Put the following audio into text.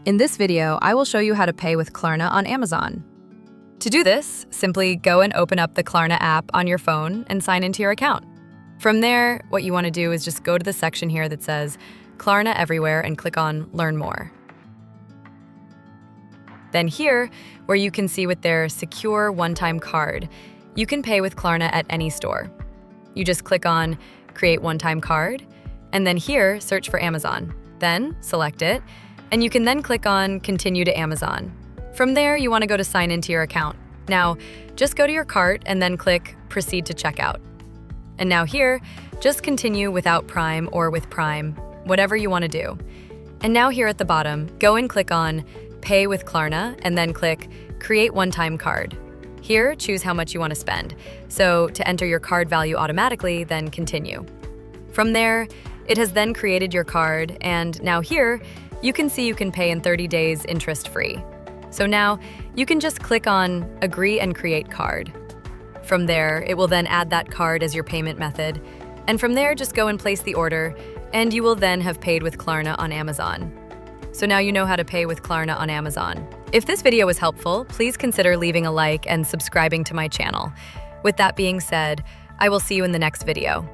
In this video, I will show you how to pay with Klarna on Amazon. To do this, simply go and open up the Klarna app on your phone and sign into your account. From there, what you want to do is just go to the section here that says Klarna Everywhere and click on Learn More. Then here, where you can see with their secure one-time card, you can pay with Klarna at any store. You just click on Create One-Time Card, and then here, search for Amazon. Then select it, and you can then click on Continue to Amazon. From there, you want to go to sign into your account. Now, just go to your cart and then click Proceed to Checkout. And now here, just continue without Prime or with Prime, whatever you want to do. And now here at the bottom, go and click on Pay with Klarna and then click Create One-Time Card. Here, choose how much you want to spend. So to enter your card value automatically, then continue. From there, it has then created your card, and now here, you can see you can pay in 30 days interest-free. So now, you can just click on Agree and Create Card. From there, it will then add that card as your payment method. And from there, just go and place the order, and you will then have paid with Klarna on Amazon. So now you know how to pay with Klarna on Amazon. If this video was helpful, please consider leaving a like and subscribing to my channel. With that being said, I will see you in the next video.